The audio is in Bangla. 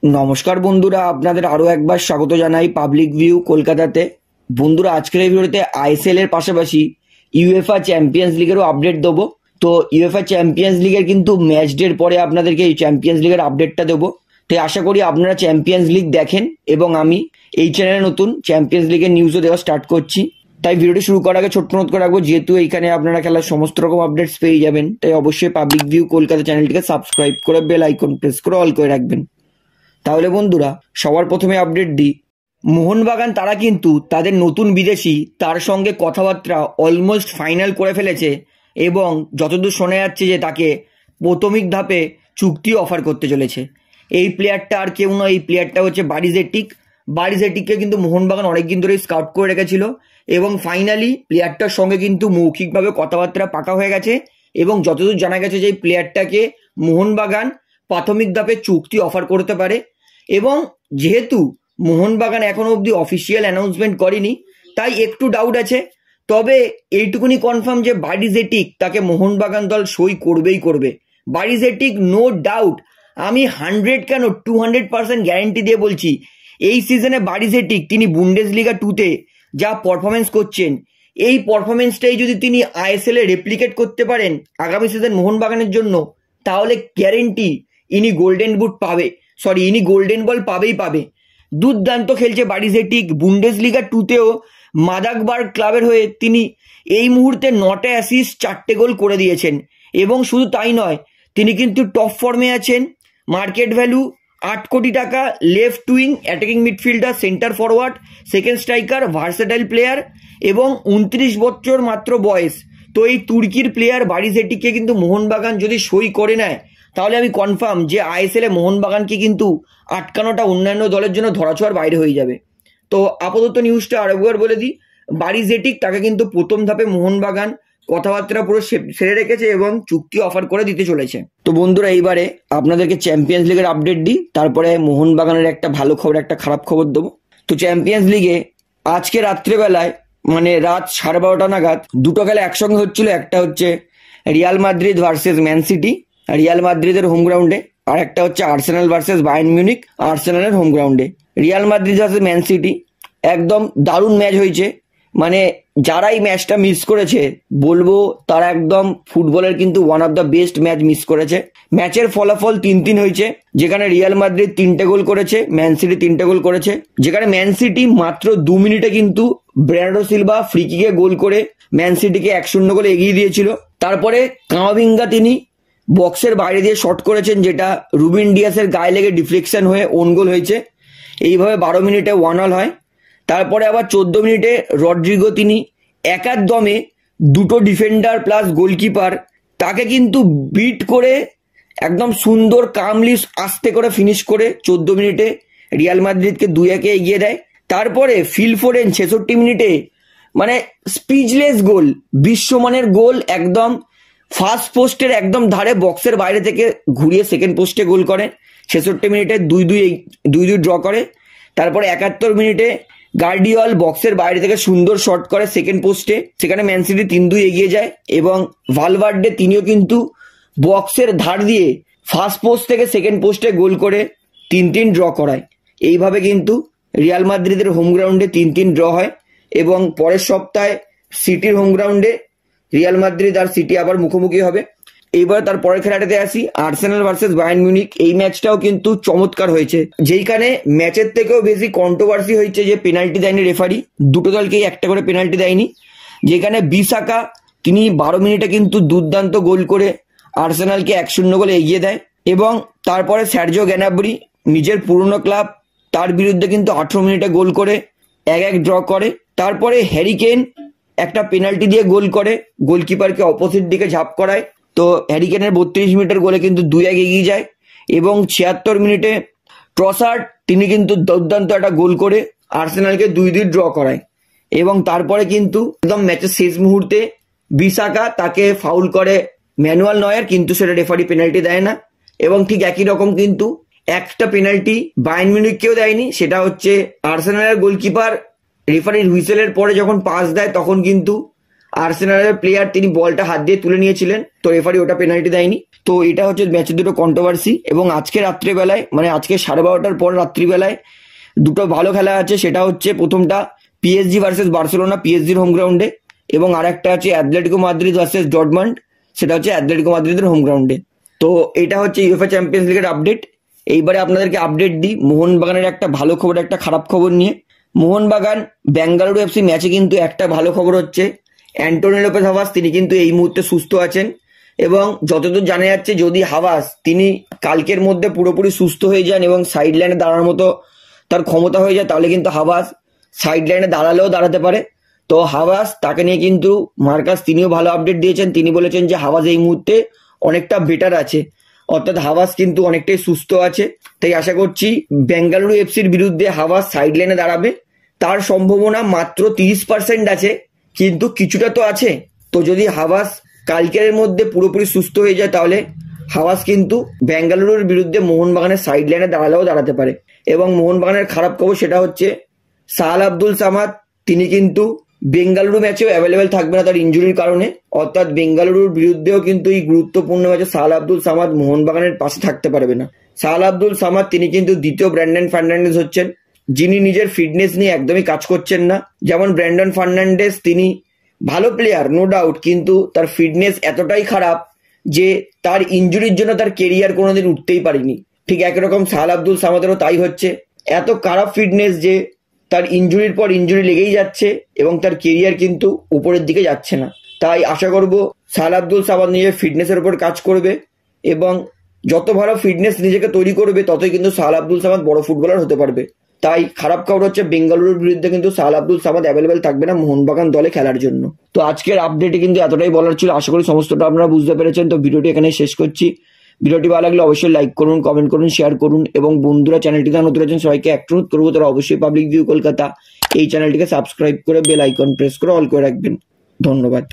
নমস্কার বন্ধুরা, আপনাদের আরও একবার স্বাগত জানাই পাবলিক ভিউ কলকাতাতে। বন্ধুরা, আজকের এই ভিডিওতে আইএসএল এর পাশাপাশি ইউএফএ চ্যাম্পিয়ন্স লিগেরও আপডেট দেবো। তো ইউএফএ চ্যাম্পিয়ন্স লিগের কিন্তু ম্যাচ ডের পরে আপনাদেরকে এই চ্যাম্পিয়ন্স লিগের আপডেটটা দেবো। তাই আশা করি আপনারা চ্যাম্পিয়ন্স লিগ দেখেন, এবং আমি এই চ্যানেলে নতুন চ্যাম্পিয়ন্স লিগের নিউজও দেওয়া স্টার্ট করছি। তাই ভিডিওটি শুরু করার আগে ছোট্ট নোট করে রাখবো, যেহেতু এইখানে আপনারা খেলার সমস্ত রকম আপডেটস পেয়ে যাবেন, তাই অবশ্যই পাবলিক ভিউ কলকাতা চ্যানেলটিকে সাবস্ক্রাইব করে বেল আইকন প্রেস করে অল করে রাখবেন। তাহলে বন্ধুরা, সবার প্রথমে আপডেট দিই। মোহনবাগান তারা কিন্তু তাদের নতুন বিদেশি তার সঙ্গে কথাবার্তা অলমোস্ট ফাইনাল করে ফেলেছে, এবং যতদূর শোনা যাচ্ছে যে তাকে প্রাথমিক ধাপে চুক্তি অফার করতে চলেছে। এই প্লেয়ারটা আর কেউ নয়, এই প্লেয়ারটা হচ্ছে বারিজেটিককে কিন্তু মোহনবাগান অনেকদিন ধরেই স্কাউট করে রেখেছিল, এবং ফাইনালি প্লেয়ারটার সঙ্গে কিন্তু মৌখিকভাবে কথাবার্তা পাকা হয়ে গেছে, এবং যতদূর জানা গেছে যে এই প্লেয়ারটাকে মোহনবাগান প্রাথমিক ধাপে চুক্তি অফার করতে পারে। এবং যেহেতু মোহনবাগান এখনো অবধি অফিসিয়াল অ্যানাউন্সমেন্ট করেনি, তাই একটু ডাউট আছে। তবে এইটুকুনি কনফার্ম যে বারিজেটিক তাকে মোহনবাগান দল সই করবেই করবে। বারিজেটিক নো ডাউট, আমি 100 কেন 200% গ্যারেন্টি দিয়ে বলছি, এই সিজনে বারিজেটিক তিনি বুন্ডেসলিগা 2-তে যা পারফরমেন্স করছেন, এই পারফরমেন্সটাই যদি তিনি আইএসএল এ রেপ্লিকেট করতে পারেন আগামী সিজন মোহনবাগানের জন্য, তাহলে গ্যারেন্টি ইনি গোল্ডেন বুট পাবে, ইনি গোল্ডেন বল পাবে। দুর্দান্ত খেলছে বারিজেটিক। বুন্ডেসলিগা 2-তেও মাদাগবার্গ ক্লাবের হয়ে তিনি এই মুহূর্তে 9টা অ্যাসিস্ট 4টে গোল করে দিয়েছেন, এবং শুধু তাই নয়, তিনি কিন্তু টপ ফর্মে আছেন। মার্কেট ভ্যালু 8 কোটি টাকা। Left wing, attacking midfielder, centre forward, second striker, versatile player, এবং 29 বছর মাত্র বয়স। তো এই তুর্কির প্লেয়ার বারিজেটিককে কিন্তু মোহনবাগান যদি সই করে নেয়, তাহলে আমি কনফার্ম যে আইএসএল এ মোহনবাগানকে কিন্তু আটকানোটা অন্যান্য দলের জন্য ধরাছোঁয়ার বাইরে হয়ে যাবে। তো আপাতত নিউজটা আরেকবার বলে দিই, বারিজেটিক তাকে কিন্তু প্রথম ধাপে মোহনবাগান কথাবার্তা পুরো সেরে রেখেছে এবং চুক্তি অফার করে দিতে চলেছে। তো বন্ধুরা, এইবারে আপনাদেরকে চ্যাম্পিয়ন্স লিগের আপডেট দিই, তারপরে মোহনবাগানের একটা ভালো খবর একটা খারাপ খবর দেবো। তো চ্যাম্পিয়ন্স লিগে আজকে রাত্রেবেলায় মানে রাত 12:30 নাগাদ দুটো খেলা একসঙ্গে হচ্ছিল। একটা হচ্ছে Real Madrid versus Man City, Real মাদ্রিদের হোম গ্রাউন্ডে, আর একটা হচ্ছে আর্সেনাল ভার্সেস বায়ার্ন মিউনিক, আর্সেনালের হোম গ্রাউন্ডে। Real Madrid versus Man City একদম দারুণ ম্যাচ হয়েছে। মানে যারা এই ম্যাচটা মিস করেছে, বলবো তারা একদম ফুটবলের কিন্তু one of the best match miss করেছে। ম্যাচের ফলাফল 3-3 হয়েছে, যেখানে রিয়াল মাদ্রিদ 3টে গোল করেছে, ম্যান সিটি 3টে গোল করেছে। যেখানে ম্যান সিটি মাত্র 2 মিনিটে কিন্তু বের্নার্ডো সিলভা ফ্রি কিকে গোল করে ম্যান সিটিকে 1-0 গোলে এগিয়ে দিয়েছিল। তারপরে কামাভিঙ্গা তিনি বক্সের বাইরে দিয়ে শট করেছেন, যেটা রুবিন ডিয়াসের গায়ে লেগে ডিফ্লেকশন হয়ে ওন গোল হয়েছে। এইভাবে 12 মিনিটে 1-1 হয়। তারপরে আবার 14 মিনিটে রড্রিগো তিনি একার দমে দুটো ডিফেন্ডার প্লাস গোলকিপার তাকে কিন্তু বিট করে একদম সুন্দর কামলি আস্তে করে ফিনিশ করে 14 মিনিটে রিয়াল মাদ্রিদকে 2-1 এগিয়ে দেয়। তারপরে ফিল ফোডেন 66 মিনিটে মানে স্পিচলেস গোল, বিশ্বমানের গোল, একদম ফার্স্ট পোস্টের একদম ধারে বক্সের বাইরে থেকে ঘুরিয়ে সেকেন্ড পোস্টে গোল করে। 66 মিনিটে 2-2 ড্র করে। তারপরে 71 মিনিটে গার্ডিওল বক্সের বাইরে থেকে সুন্দর শট করে সেকেন্ড পোস্টে, সেখানে ম্যান সিটি 3-2 এগিয়ে যায়। এবং ভালভার্ডে তিনিও কিন্তু বক্সের ধার দিয়ে ফার্স্ট পোস্ট থেকে সেকেন্ড পোস্টে গোল করে 3-3 ড্র করায়। এইভাবে কিন্তু রিয়াল মাদ্রিদের হোম গ্রাউন্ডে 3-3 ড্র হয়, এবং পরের সপ্তাহে সিটির হোম গ্রাউন্ডে রিয়াল মাদ্রিদ আর সিটি আবার মুখোমুখি হবে। এইবার তার পরের খেলাটাতে আসি, আর্সেনাল ভার্সেস বায়ার্ন মিউনিক। এই ম্যাচটাও কিন্তু চমৎকার হয়েছে, যেইখানে ম্যাচের থেকেও বেশি কন্ট্রোভার্সি হয়েছে যে পেনাল্টি দেয়নি রেফারি, দুটো দলকেই একটা করে পেনাল্টি দেয়নি। যেখানে বিসাকা তিনি 12 মিনিটে কিন্তু দুর্দান্ত গোল করে আর্সেনালকে 1-0 গোলে এগিয়ে দেয়। এবং তারপরে সার্জিও গ্যানাব্রি নিজের পুরনো ক্লাব তার বিরুদ্ধে কিন্তু 18 মিনিটে গোল করে 1-1 ড্র করে। তারপরে হ্যারি কেন একটা পেনাল্টি দিয়ে গোল করে, গোলকিপারকে অপোজিট দিকে ঝাঁপ করায়। তো হ্যারি কেনের 32 মিনিটের গোলে কিন্তু 2-1 এগিয়ে যায়। এবং 76 মিনিটে ট্রসার্ড তিনি কিন্তু দুর্দান্ত একটা গোল করে আর্সেনালকে 2-2 ড্র করায়। এবং তারপরে কিন্তু একদম ম্যাচের শেষ মুহূর্তে বিসাকা তাকে ফাউল করে ম্যানুয়াল নয়ার, কিন্তু সেটা রেফারি পেনাল্টি দেয় না। এবং ঠিক একই রকম কিন্তু একটা পেনাল্টি বায়ার্ন মিউনিককেও দেয়নি, সেটা হচ্ছে আর্সেনালের গোলকিপার রেফারির হুইসেলের পরে যখন পাস দেয় তখন কিন্তু আর্সেনালের প্লেয়ার তিনি বলটা হাত দিয়ে তুলে নিয়েছিলেন, তো রেফারি ওটা পেনাল্টি দেয়নি। তো এটা হচ্ছে ম্যাচের দুটো কন্ট্রোভার্সি। এবং আজকে রাত্রিবেলায় মানে আজকে 12:30টার পর রাত্রিবেলায় দুটো ভালো খেলা আছে। সেটা হচ্ছে প্রথমটা পিএসজি ভার্সেস বার্সেলোনা পিএসজির হোম গ্রাউন্ডে, এবং আর একটা আছে অ্যাথলেটিকো মাদ্রিদ ভার্সেস ডর্টমান্ড, সেটা হচ্ছে অ্যাথলেটিকো মাদ্রিদের হোম গ্রাউন্ডে। তো এটা হচ্ছে ইউএফএ চ্যাম্পিয়ন্স লিগের আপডেট। এইবারে আপনাদেরকে আপডেট দিই মোহনবাগানের একটা ভালো খবর একটা খারাপ খবর নিয়ে। মোহনবাগান বেঙ্গালুরু এফসি ম্যাচে কিন্তু একটা ভালো খবর হচ্ছে অ্যান্টোনি লোপেজ হাভাস তিনি কিন্তু এই মুহূর্তে সুস্থ আছেন, এবং যতদূর জানা যাচ্ছে যদি হাভাস তিনি কালকের মধ্যে পুরোপুরি সুস্থ হয়ে যান এবং সাইড লাইনে দাঁড়ানোর মতো তার ক্ষমতা হয়ে যায়, তাহলে কিন্তু হাভাস সাইড লাইনে দাঁড়ালেও দাঁড়াতে পারে। তো হাভাস তাকে নিয়ে কিন্তু মার্কাস তিনিও ভালো আপডেট দিয়েছেন। তিনি বলেছেন যে হাভাস এই মুহূর্তে অনেকটা বেটার আছে, অর্থাৎ হাভাস কিন্তু অনেকটাই সুস্থ আছে। তাই আশা করছি বেঙ্গালুরু এফসির বিরুদ্ধে হাভাস সাইড লাইনে দাঁড়াবে। তার সম্ভাবনা মাত্র 30% আছে, কিন্তু কিছুটা তো আছে। তো যদি হাভাস কালকের মধ্যে পুরোপুরি সুস্থ হয়ে যায় তাহলে হাভাস কিন্তু বেঙ্গালুরুর বিরুদ্ধে মোহনবাগানের সাইড লাইনে দাঁড়ালেও দাঁড়াতে পারে। এবং মোহনবাগানের খারাপ খবর সেটা হচ্ছে সাহাল আব্দুল সামাদ তিনি কিন্তু বেঙ্গালুরু ম্যাচেও অ্যাভেলেবেল থাকবে না তার ইনজুরির কারণে, অর্থাৎ বেঙ্গালুরুর বিরুদ্ধেও কিন্তু এই গুরুত্বপূর্ণ ম্যাচে সাহাল আব্দুল সামাদ মোহনবাগানের পাশে থাকতে পারবে না। সাহাল আব্দুল সামাদ তিনি কিন্তু দ্বিতীয় ব্র্যান্ডন ফার্নান্ডেজ হচ্ছেন, যিনি নিজের ফিটনেস নিয়ে একদমই কাজ করছেন না। যেমন ব্র্যান্ডন ফার্নান্ডেজ তিনি ভালো প্লেয়ার নো ডাউট, কিন্তু তার ফিটনেস এতটাই খারাপ যে তার ইনজুরির জন্য তার কেরিয়ার কোনোদিন উঠতেই পারেনি। ঠিক একরকম সাহাল আব্দুল সামাদেরও তাই হচ্ছে, এত খারাপ ফিটনেস যে তার ইনজুরির পর ইনজুরি লেগেই যাচ্ছে এবং তার কেরিয়ার কিন্তু উপরের দিকে যাচ্ছে না। তাই আশা করব সাহাল আব্দুল সামাদ নিজের ফিটনেসের উপর কাজ করবে, এবং যত ভালো ফিটনেস নিজেকে তৈরি করবে ততই কিন্তু সাহাল আব্দুল সামাদ বড় ফুটবলার হতে পারবে। তাই খারাপ খবর হচ্ছে বেঙ্গালুরুর বিরুদ্ধে কিন্তু সাহাল আব্দুল সামাদ অ্যাভেলেবেল থাকবে না মোহনবাগান দলে খেলার জন্য। তো আজকের আপডেটে কিন্তু এতটাই বলার ছিল, আশা করি সমস্তটা আপনারা বুঝতে পেরেছেন। তো ভিডিওটি এখানে শেষ করছি। ভিডিওটি ভালো লাগলে অবশ্যই লাইক করুন, কমেন্ট করুন, শেয়ার করুন, এবং বন্ধুরা চ্যানেলটিতে নতুন আছেন সবাইকে একটা অনুরোধ করবো তারা অবশ্যই পাবলিক ভিউ কলকাতা এই চ্যানেলটিকে সাবস্ক্রাইব করে বেল আইকন প্রেস করে অল করে রাখবেন। ধন্যবাদ।